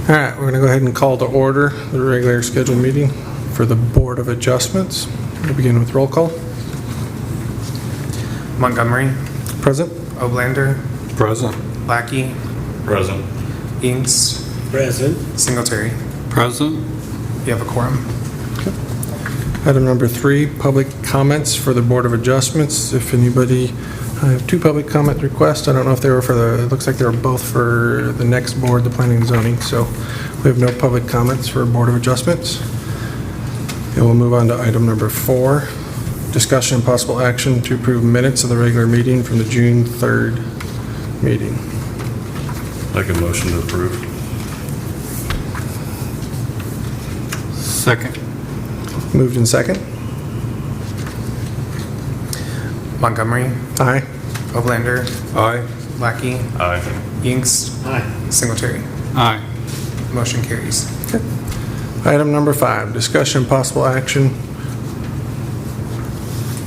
All right, we're going to go ahead and call to order the regular scheduled meeting for the Board of Adjustments. We'll begin with roll call. Montgomery, Present. Oblander, Present. Lackey, Present. Inks, Present. Singletary. Present. You have a quorum. Item number 3, public comments for the Board of Adjustments. If anybody, I have 2 public comment requests. I don't know if they were for the, it looks like they were both for the next board, the Planning and Zoning. So we have no public comments for Board of Adjustments. And we'll move on to item number 4, discussion and possible action to approve minutes of the regular meeting from the June 3rd meeting. Make a motion to approve. Second. Moved in second. Montgomery, Aye. Oblander, Aye. Lackey, Aye. Inks, Aye. Singletary. Aye. Motion carries. Item number 5, discussion and possible action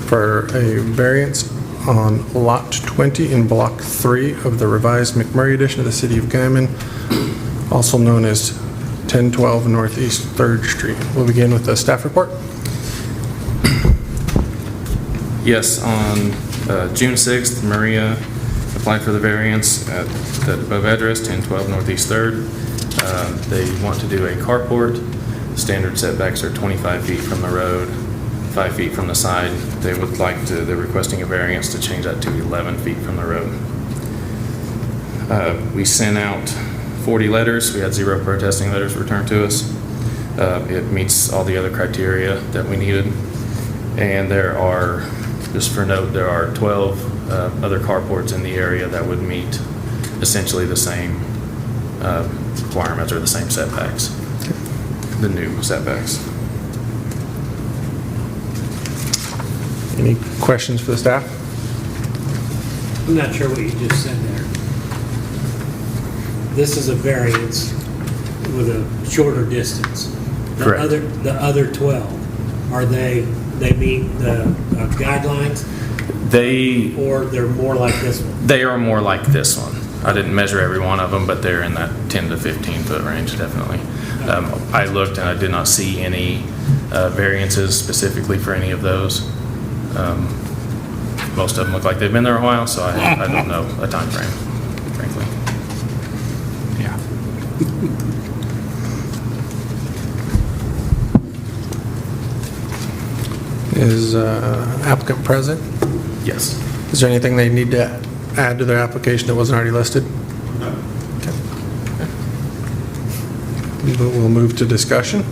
for a variance on Lot 20 in Block 3 of the revised McMurray edition of the City of Gammon, also known as 1012 Northeast 3rd Street. We'll begin with the staff report. Yes, on June 6th, Maria applied for the variance at the above address, 1012 Northeast 3rd. They want to do a carport. Standard setbacks are 25 feet from the road, 5 feet from the side. They would like to, they're requesting a variance to change that to 11 feet from the road. We sent out 40 letters. We had 0 protesting letters returned to us. It meets all the other criteria that we needed. And there are, just for note, there are 12 other carports in the area that would meet essentially the same requirements or the same setbacks, the new setbacks. Any questions for the staff? I'm not sure what you just said there. This is a variance with a shorter distance. Correct. The other 12, are they meet the guidelines, or they're more like this one? They are more like this one. I didn't measure every one of them, but they're in that 10 to 15 foot range, definitely. I looked and I did not see any variances specifically for any of those. Most of them look like they've been there a while, so I don't know a time frame, frankly. Yeah. Is applicant present? Yes. Is there anything they need to add to their application that wasn't already listed? No. Okay. We'll move to discussion.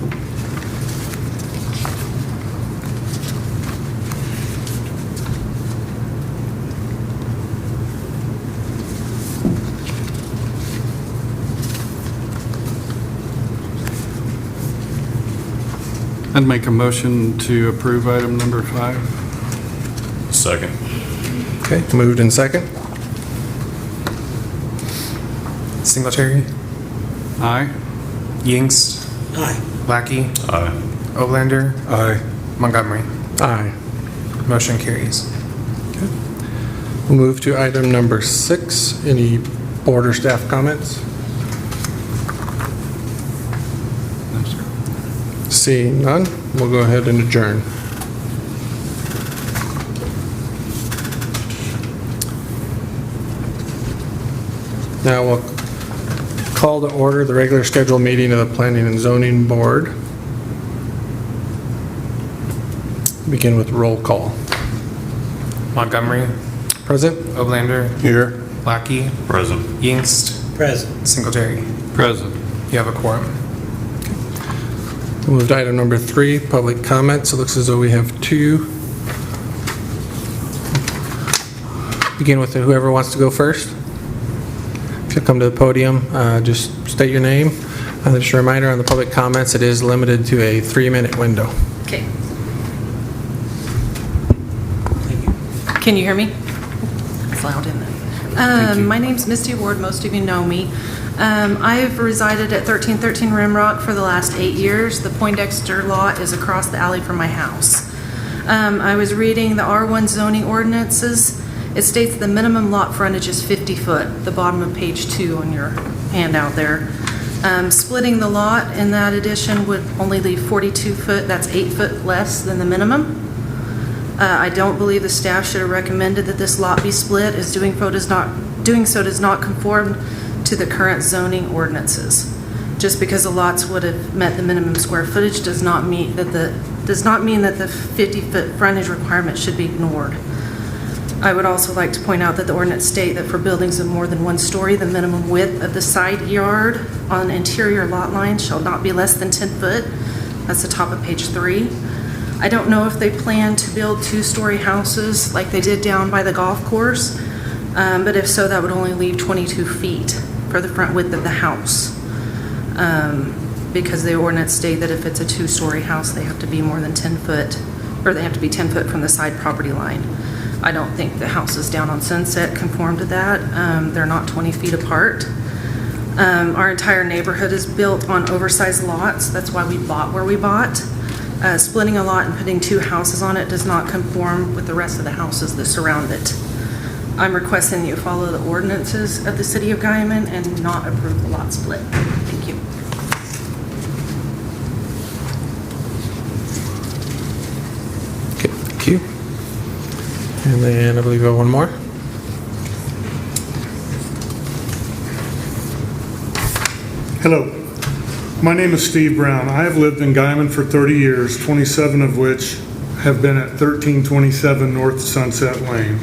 I'd make a motion to approve item number 5. Second. Okay, moved in second. Singletary. Aye. Yingst. Aye. Lackey. Aye. Oblander. Aye. Montgomery. Aye. Motion carries. We'll move to item number 6. Any board or staff comments? No, sir. Seeing none, we'll go ahead and adjourn. Now we'll call to order the regular scheduled meeting of the Planning and Zoning Board. Begin with roll call. Montgomery. Present? Oblander. Here. Lackey. Present. Yingst. Present. Singletary. Present. You have a quorum. We'll move to item number 3, public comments. It looks as though we have 2. Begin with whoever wants to go first. If you'll come to the podium, just state your name. Just a reminder on the public comments, it is limited to a 3-minute window. Okay. Thank you. Can you hear me? It's loud, isn't it? My name's Misty Ward. Most of you know me. I've resided at 1313 Rimrock for the last 8 years. The Poindexter lot is across the alley from my house. I was reading the R1 zoning ordinances. It states the minimum lot frontage is 50 foot, the bottom of page 2 on your handout there. Splitting the lot in that edition would only leave 42 foot. That's 8 foot less than the minimum. I don't believe the staff should have recommended that this lot be split, as doing so does not conform to the current zoning ordinances. Just because the lots would have met the minimum square footage does not mean that the 50-foot frontage requirement should be ignored. I would also like to point out that the ordinance state that for buildings of more than 1 story, the minimum width of the side yard on interior lot lines shall not be less than 10 foot. That's the top of page 3. I don't know if they plan to build 2-story houses like they did down by the golf course, but if so, that would only leave 22 feet for the front width of the house. Because the ordinance state that if it's a 2-story house, they have to be more than 10 foot, or they have to be 10 foot from the side property line. I don't think the houses down on Sunset conform to that. They're not 20 feet apart. Our entire neighborhood is built on oversized lots. That's why we bought where we bought. Splitting a lot and putting 2 houses on it does not conform with the rest of the houses that surround it. I'm requesting that you follow the ordinances of the City of Guyman and not approve the lot split. Thank you. Okay, thank you. And then I believe we have one more. Hello, my name is Steve Brown. I have lived in Guyman for 30 years, 27 of which have been at 1327 North Sunset Lane.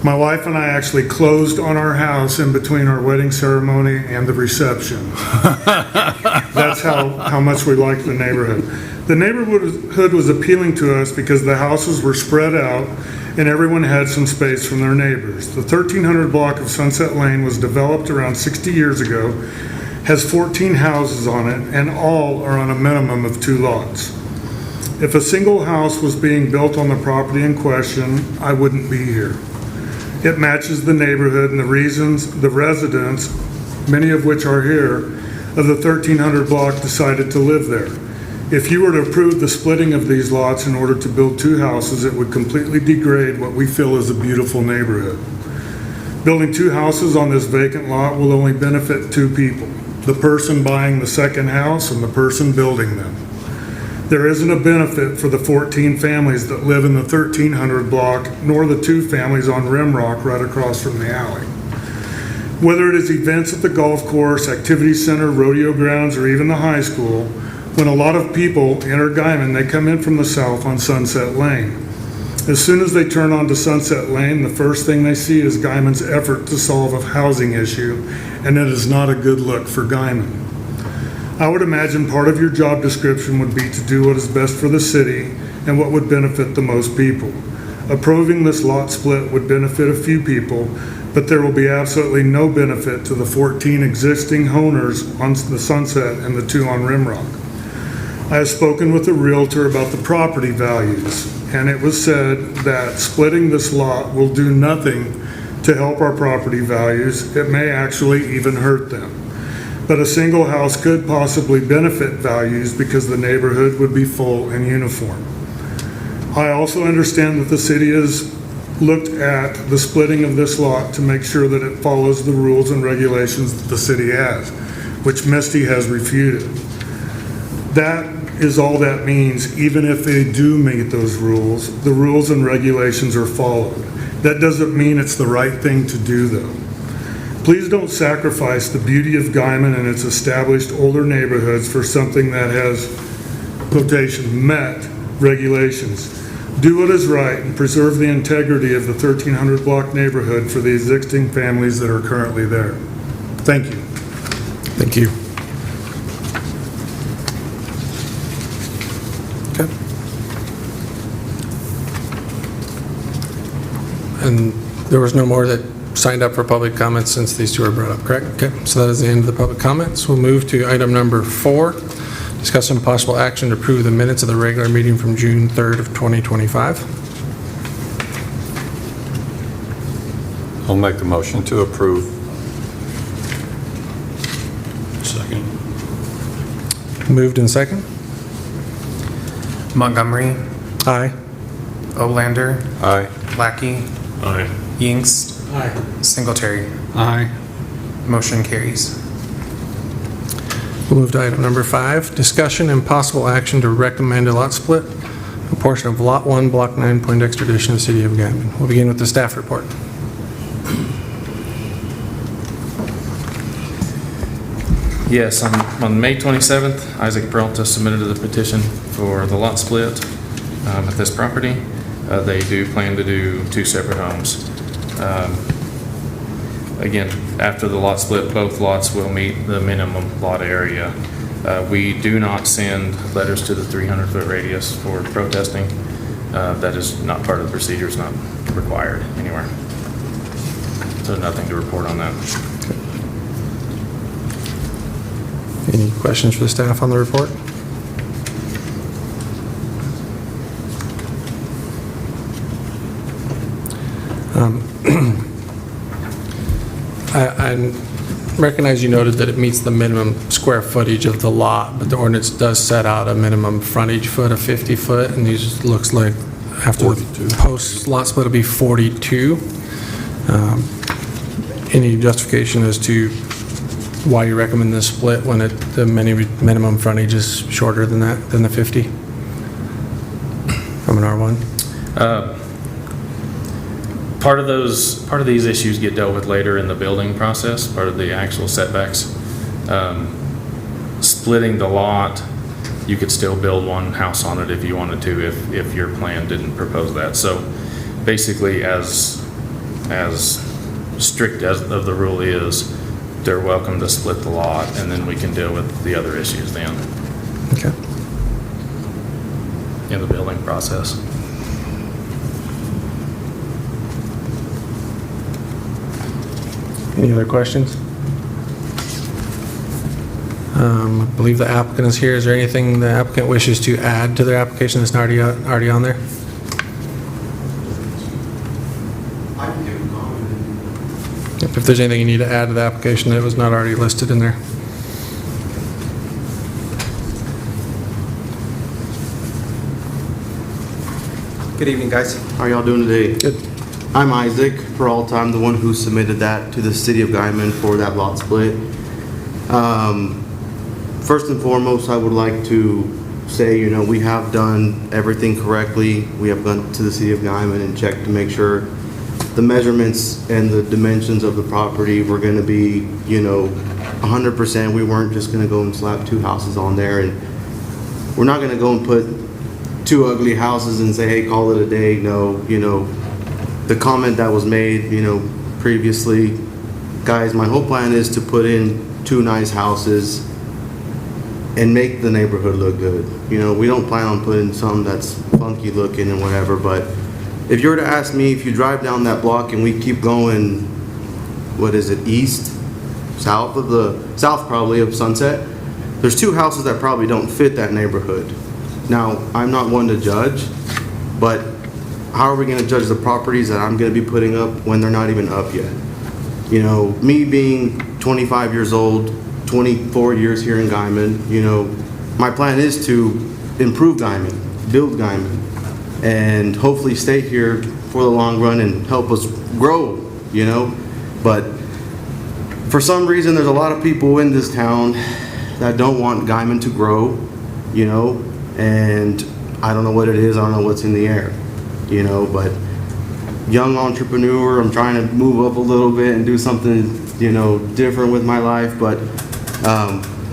My wife and I actually closed on our house in between our wedding ceremony and the reception. That's how much we liked the neighborhood. The neighborhood was appealing to us because the houses were spread out and everyone had some space from their neighbors. The 1300 block of Sunset Lane was developed around 60 years ago, has 14 houses on it, and all are on a minimum of 2 lots. If a single house was being built on the property in question, I wouldn't be here. It matches the neighborhood and the reasons the residents, many of which are here, of the 1300 block decided to live there. If you were to approve the splitting of these lots in order to build 2 houses, it would completely degrade what we feel is a beautiful neighborhood. Building 2 houses on this vacant lot will only benefit 2 people, the person buying the second house and the person building them. There isn't a benefit for the 14 families that live in the 1300 block, nor the 2 families on Rimrock right across from the alley. Whether it is events at the golf course, activity center, rodeo grounds, or even the high school, when a lot of people enter Guyman, they come in from the south on Sunset Lane. As soon as they turn onto Sunset Lane, the first thing they see is Guyman's effort to solve a housing issue, and it is not a good look for Guyman. I would imagine part of your job description would be to do what is best for the city and what would benefit the most people. Approving this lot split would benefit a few people, but there will be absolutely no benefit to the 14 existing owners on the Sunset and the 2 on Rimrock. I have spoken with a realtor about the property values, and it was said that splitting this lot will do nothing to help our property values. It may actually even hurt them. But a single house could possibly benefit values because the neighborhood would be full and uniform. I also understand that the city has looked at the splitting of this lot to make sure that it follows the rules and regulations that the city has, which Misty has refuted. That is all that means. Even if they do meet those rules, the rules and regulations are followed. That doesn't mean it's the right thing to do, though. Please don't sacrifice the beauty of Guyman and its established older neighborhoods for something that has, quotation, met regulations. Do what is right and preserve the integrity of the 1300 block neighborhood for the existing families that are currently there. Thank you. Thank you. Okay. And there was no more that signed up for public comments since these two were brought up, correct? Okay, so that is the end of the public comments. We'll move to item number 4, discuss some possible action to approve the minutes of the regular meeting from June 3rd of 2025. I'll make the motion to approve. Second. Moved in second. Montgomery, Aye. Olander, Aye. Lackey, Aye. Yingst, Aye. Singletary. Aye. Motion carries. We'll move to item number 5, discussion and possible action to recommend a lot split, a portion of Lot 1, Block 9, Poindexter Edition of the City of Guyman. We'll begin with the staff report. Yes, on May 27th, Isaac Peralta submitted the petition for the lot split at this property. They do plan to do 2 separate homes. Again, after the lot split, both lots will meet the minimum lot area. We do not send letters to the 300-foot radius for protesting. That is not part of the procedure, it's not required anywhere. So nothing to report on that. Any questions for the staff on the report? I recognize you noted that it meets the minimum square footage of the lot, but the ordinance does set out a minimum frontage foot of 50 foot, and these looks like after the post lot split will be 42. Any justification as to why you recommend this split when the minimum frontage is shorter than that, than the 50 from an R1? Part of these issues get dealt with later in the building process, part of the actual setbacks. Splitting the lot, you could still build one house on it if you wanted to, if your plan didn't propose that. So basically, as strict as of the rule is, they're welcome to split the lot, and then we can deal with the other issues then Okay. in the building process. Any other questions? I believe the applicant is here. Is there anything the applicant wishes to add to their application that's not already on there? If there's anything you need to add to the application that was not already listed in there. Good evening, guys. How are y'all doing today? Good. I'm Isaac Peralta. I'm the one who submitted that to the city of Guyman for that lot split. First and foremost, I would like to say, we have done everything correctly. We have gone to the city of Guyman and checked to make sure the measurements and the dimensions of the property were going to be, 100%. We weren't just going to go and slap 2 houses on there, and we're not going to go and put 2 ugly houses and say, hey, call it a day. No, the comment that was made, previously, guys, my whole plan is to put in 2 nice houses and make the neighborhood look good. We don't plan on putting some that's funky looking and whatever, but if you were to ask me, if you drive down that block and we keep going, what is it, east, south probably of Sunset, there's 2 houses that probably don't fit that neighborhood. Now, I'm not one to judge, but how are we gonna judge the properties that I'm gonna be putting up when they're not even up yet? You know, me being 25 years old, 24 years here in Guyman, you know, my plan is to improve Guyman, build Guyman, and hopefully stay here for the long run and help us grow, you know? But for some reason, there's a lot of people in this town that don't want Guyman to grow, you know? And I don't know what it is, I don't know what's in the air, you know? But young entrepreneur, I'm trying to move up a little bit and do something, you know, different with my life, but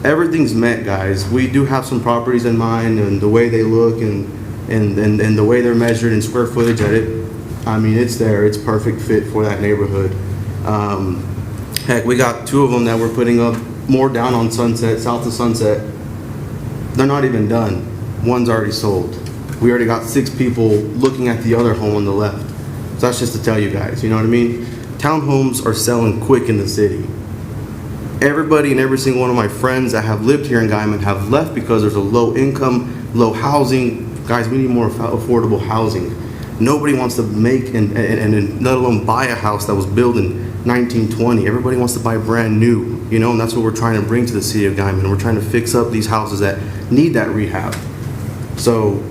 everything's met, guys. We do have some properties in mind, and the way they look and the way they're measured in square footage I mean, it's there, it's perfect fit for that neighborhood. Heck, we got 2 of them that we're putting up more down on Sunset, south of Sunset. They're not even done. One's already sold. We already got 6 people looking at the other home on the left. So that's just to tell you guys, you know what I mean? Townhomes are selling quick in the city. Everybody and every single one of my friends that have lived here in Guyman have left because there's a low income, low housing. Guys, we need more affordable housing. Nobody wants to make and let alone buy a house that was built in 1920. Everybody wants to buy brand new, you know, and that's what we're trying to bring to the city of Guyman. We're trying to fix up these houses that need that rehab. So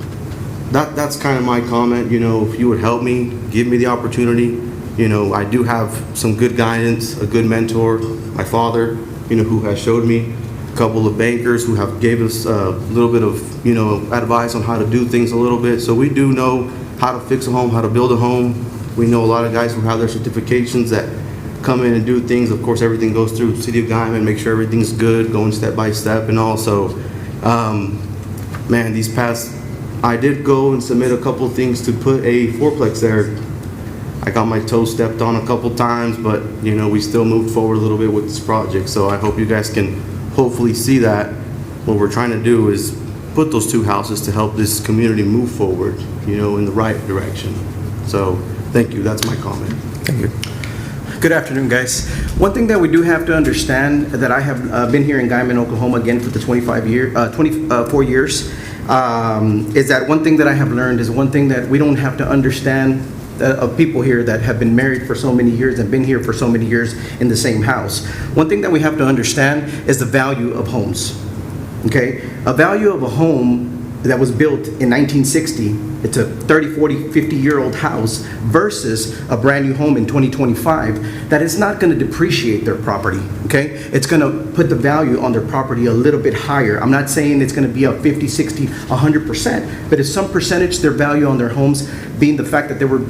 that's kind of my comment, you know, if you would help me, give me the opportunity. You know, I do have some good guidance, a good mentor, my father, you know, who has showed me, a couple of bankers who have gave us a little bit of, you know, advice on how to do things a little bit. So we do know how to fix a home, how to build a home. We know a lot of guys who have their certifications that come in and do things. Of course, everything goes through City of Guyman, make sure everything's good, going step by step. And also, man, I did go and submit a couple of things to put a fourplex there. I got my toes stepped on a couple times, but you know, we still moved forward a little bit with this project. So I hope you guys can hopefully see that what we're trying to do is put those 2 houses to help this community move forward, you know, in the right direction. So thank you, that's my comment. Thank you. Good afternoon, guys. One thing that we do have to understand, that I have been here in Guyman, Oklahoma again for the 24 years, is that one thing that I have learned is one thing that we don't have to understand of people here that have been married for so many years and been here for so many years in the same house. One thing that we have to understand is the value of homes. Okay? A value of a home that was built in 1960, it's a 30, 40, 50-year-old house versus a brand new home in 2025 that is not going to depreciate their property, okay? It's going to put the value on their property a little bit higher. I'm not saying it's going to be up 50, 60, 100%, but it's some percentage their value on their homes being the fact that they were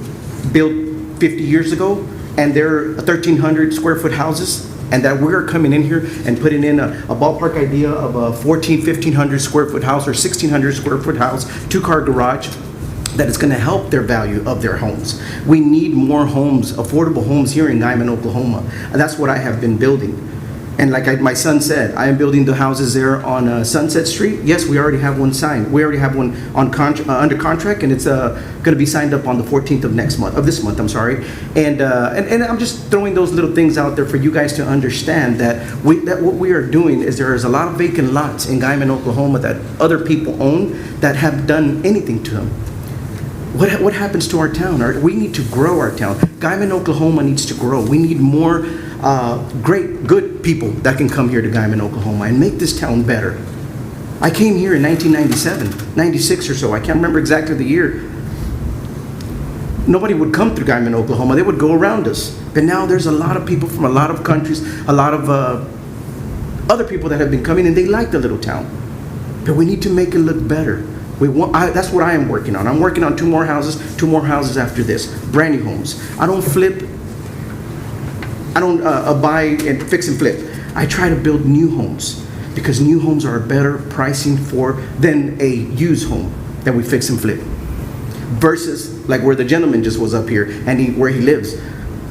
built 50 years ago and they're 1,300 square foot houses, and that we're coming in here and putting in a ballpark idea of a 1,500 square foot house or 1,600 square foot house, 2-car garage, that is going to help their value of their homes. We need more homes, affordable homes here in Guyman, Oklahoma. And that's what I have been building. And like my son said, I am building the houses there on Sunset Street. Yes, we already have one signed. We already have one on under contract, and it's going to be signed up on the 14th of this month. I'm sorry. And I'm just throwing those little things out there for you guys to understand that what we are doing is there is a lot of vacant lots in Guyman, Oklahoma that other people own that have done anything to them. What happens to our town? We need to grow our town. Guyman, Oklahoma needs to grow. We need more good people that can come here to Guyman, Oklahoma and make this town better. I came here in 1997, 96 or so. I can't remember exactly the year. Nobody would come through Guyman, Oklahoma. They would go around us. But now there's a lot of people from a lot of countries, a lot of other people that have been coming, and they like the little town. But we need to make it look better. That's what I am working on. I'm working on 2 more houses after this, brand new homes. I don't flip. I don't buy and fix and flip. I try to build new homes because new homes are a better pricing than a used home that we fix and flip. Versus like where the gentleman just was up here and where he lives.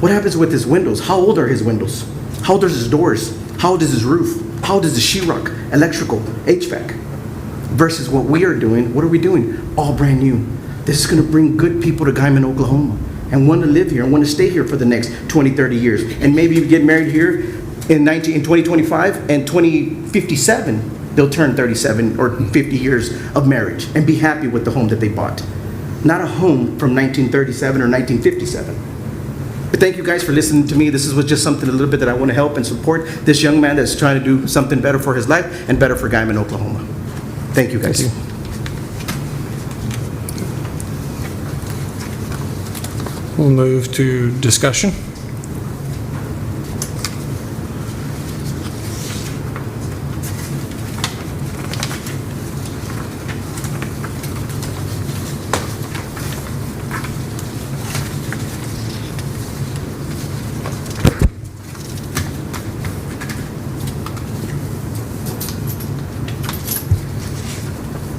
What happens with his windows? How old are his windows? How old are his doors? How old is his roof? How old is the sheetrock, electrical, HVAC? Versus what we are doing, what are we doing? All brand new. This is going to bring good people to Guyman, Oklahoma and want to live here and want to stay here for the next 20, 30 years. And maybe you get married here in 2025 and 2057, they'll turn 37 or 50 years of marriage and be happy with the home that they bought. not a home from 1937 or 1957. But thank you guys for listening to me. This was just something a little bit that I want to help and support this young man that's trying to do something better for his life and better for Guyman, Oklahoma. Thank you, guys. Thank you. We'll move to discussion.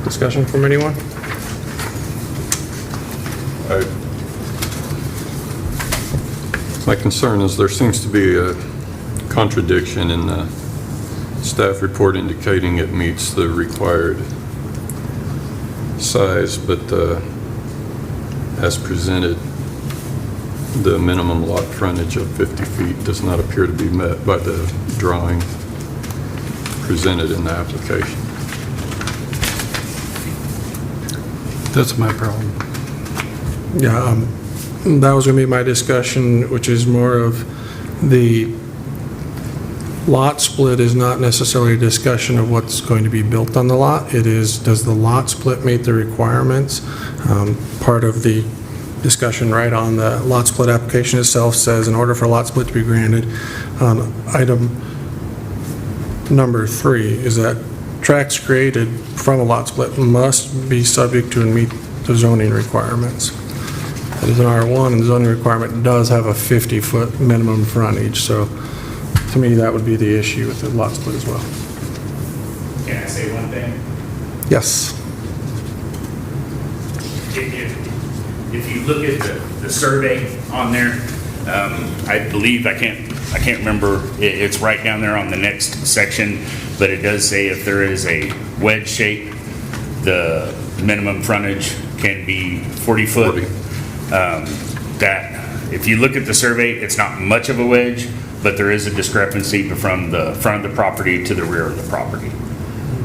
Discussion from anyone? My concern is there seems to be a contradiction in the staff report indicating it meets the required size, but as presented, the minimum lot frontage of 50 feet does not appear to be met by the drawing presented in the application. That's my problem. Yeah, that was going to be my discussion, which is more of the lot split is not necessarily a discussion of what's going to be built on the lot. It is, does the lot split meet the requirements? Part of the discussion right on the lot split application itself says in order for a lot split to be granted, item number 3 is that tracts created from a lot split must be subject to and meet the zoning requirements. That is an R1, and the zoning requirement does have a 50-foot minimum frontage, so to me, that would be the issue with the lot split as well. Can I say one thing? Yes. If you look at the survey on there, I believe, I can't remember, it's right down there on the next section, but it does say if there is a wedge shape, the minimum frontage can be 40 foot. That, if you look at the survey, it's not much of a wedge, but there is a discrepancy from the front of the property to the rear of the property.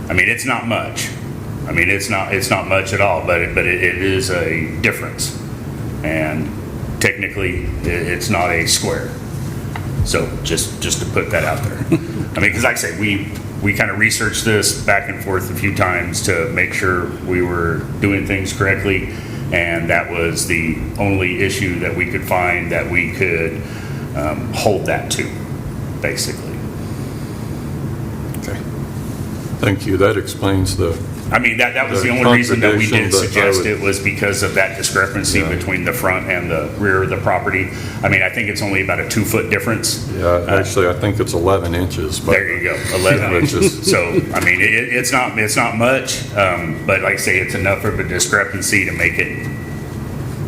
I mean, it's not much. I mean, it's not much at all, but it is a difference. And technically, it's not a square. So just to put that out there. I mean, because like I say, we kind of researched this back and forth a few times to make sure we were doing things correctly. And that was the only issue that we could find that we could hold that to, basically. Okay. Thank you. That explains the... I mean, that was the only reason that we did suggest it, was because of that discrepancy between the front and the rear of the property. I mean, I think it's only about a 2-foot difference. Yeah, actually, I think it's 11 inches. But there you go, 11 inches. So, I mean, it's not much, but like I say, it's enough of a discrepancy to make it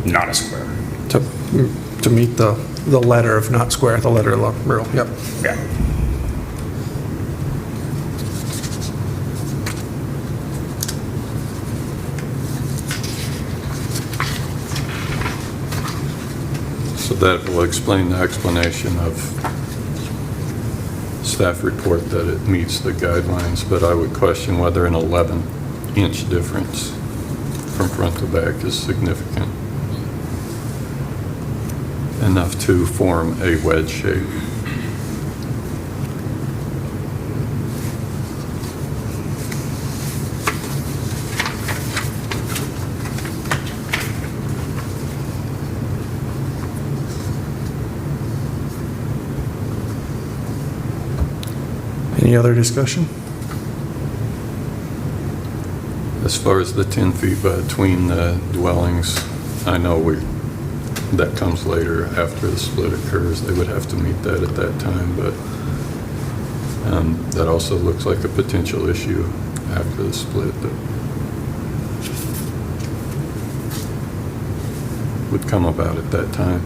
not a square. To meet the letter of not square, the letter of rule, yep. Yeah. So that will explain the explanation of staff report that it meets the guidelines, but I would question whether an 11-inch difference from front to back is significant enough to form a wedge shape. Any other discussion? As far as the 10 feet between the dwellings, I know that comes later after the split occurs. They would have to meet that at that time, but that also looks like a potential issue after the split that would come about at that time.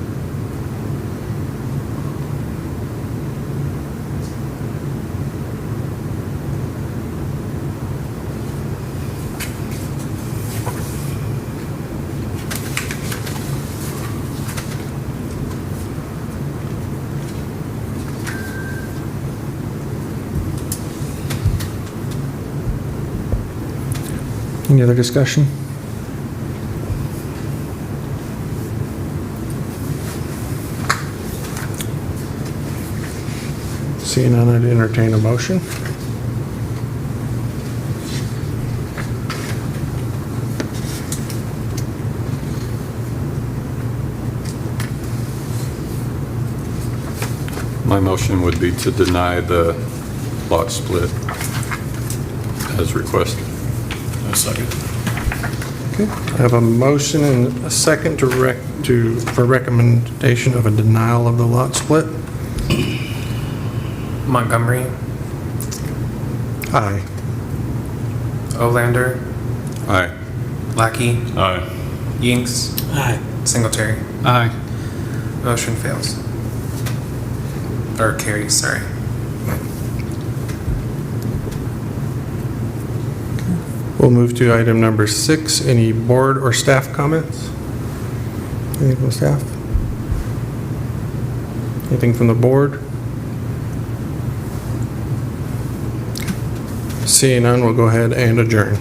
Any other discussion? Seeing none, I'd entertain a motion. My motion would be to deny the lot split as requested. Okay, I have a motion and a second for recommendation of a denial of the lot split. Montgomery, Aye. Olander, Aye. Lackey, Aye. Yinks, Aye. Singletary. Aye. Motion fails. Or carries, sorry. We'll move to item number 6. Any board or staff comments? Anything from staff? Anything from the board? Seeing none, we'll go ahead and adjourn.